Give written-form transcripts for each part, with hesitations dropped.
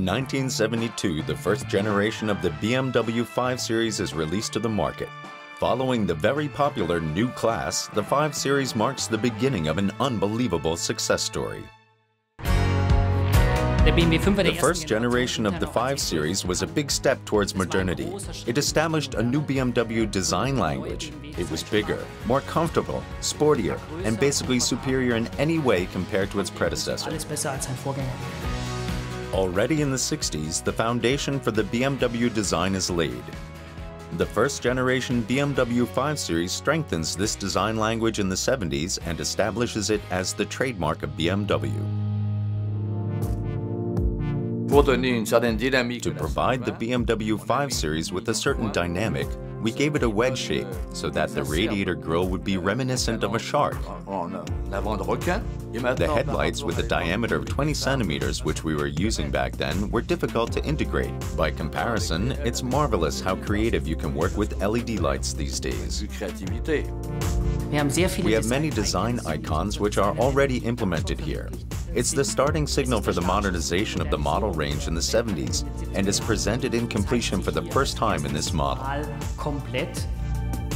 1972, the first generation of the BMW 5 Series is released to the market. Following the very popular new class, the 5 Series marks the beginning of an unbelievable success story. The first generation of the 5 Series was a big step towards modernity. It established a new BMW design language. It was bigger, more comfortable, sportier, and basically superior in any way compared to its predecessor. Already in the 60s, the foundation for the BMW design is laid. The first generation BMW 5 Series strengthens this design language in the 70s and establishes it as the trademark of BMW. To provide the BMW 5 Series with a certain dynamic, we gave it a wedge shape so that the radiator grille would be reminiscent of a shark. The headlights with a diameter of 20 centimeters, which we were using back then, were difficult to integrate. By comparison, it's marvelous how creative you can work with LED lights these days. We have many design icons which are already implemented here. It's the starting signal for the modernization of the model range in the 70s and is presented in completion for the first time in this model.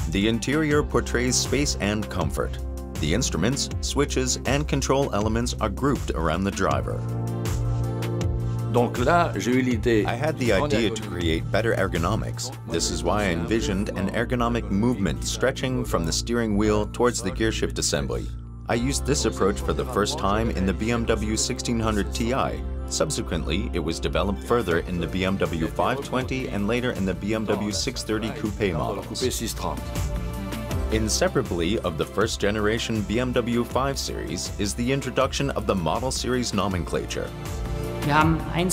The interior portrays space and comfort. The instruments, switches, and control elements are grouped around the driver. I had the idea to create better ergonomics. This is why I envisioned an ergonomic movement stretching from the steering wheel towards the gearshift assembly. I used this approach for the first time in the BMW 1600 Ti. Subsequently, it was developed further in the BMW 520 and later in the BMW 630 Coupe models. Inseparably of the first generation BMW 5 Series is the introduction of the model series nomenclature.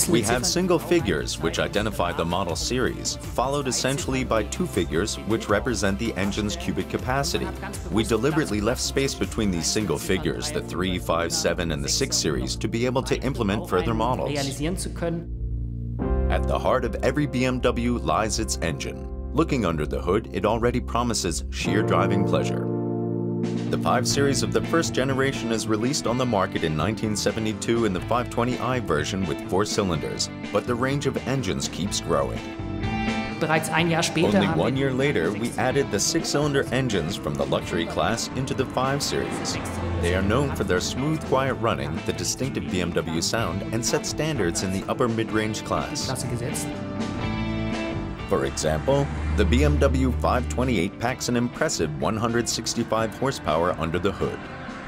We have single figures which identify the model series, followed essentially by two figures which represent the engine's cubic capacity. We deliberately left space between these single figures, the 3, 5, 7, and the 6 series, to be able to implement further models. At the heart of every BMW lies its engine. Looking under the hood, it already promises sheer driving pleasure. The 5 Series of the first generation is released on the market in 1972 in the 520i version with 4 cylinders, but the range of engines keeps growing. Only 1 year later, we added the 6-cylinder engines from the luxury class into the 5 Series. They are known for their smooth, quiet running, the distinctive BMW sound, and set standards in the upper mid-range class. For example, the BMW 528 packs an impressive 165 horsepower under the hood.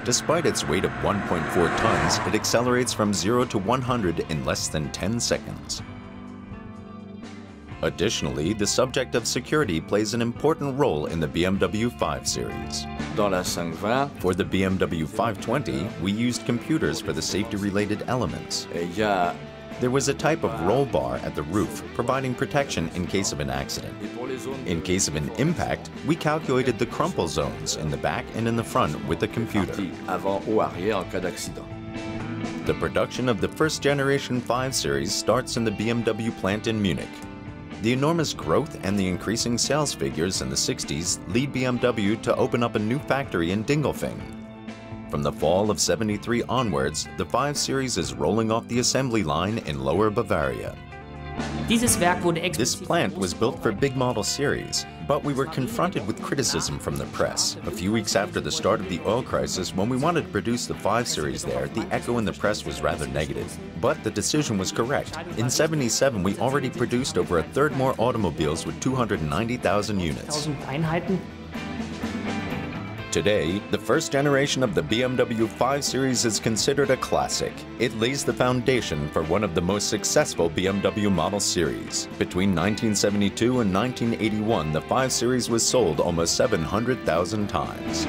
Despite its weight of 1.4 tons, it accelerates from 0 to 100 in less than 10 seconds. Additionally, the subject of security plays an important role in the BMW 5 Series. For the BMW 520, we used computers for the safety-related elements. There was a type of roll bar at the roof, providing protection in case of an accident. In case of an impact, we calculated the crumple zones in the back and in the front with a computer. The production of the first generation 5 Series starts in the BMW plant in Munich. The enormous growth and the increasing sales figures in the 60s lead BMW to open up a new factory in Dingolfing. From the fall of '73 onwards, the 5 Series is rolling off the assembly line in Lower Bavaria. This plant was built for big model series, but we were confronted with criticism from the press. A few weeks after the start of the oil crisis, when we wanted to produce the 5 Series there, the echo in the press was rather negative. But the decision was correct. In '77, we already produced over a third more automobiles with 290,000 units. Today, the first generation of the BMW 5 Series is considered a classic. It lays the foundation for one of the most successful BMW model series. Between 1972 and 1981, the 5 Series was sold almost 700,000 times.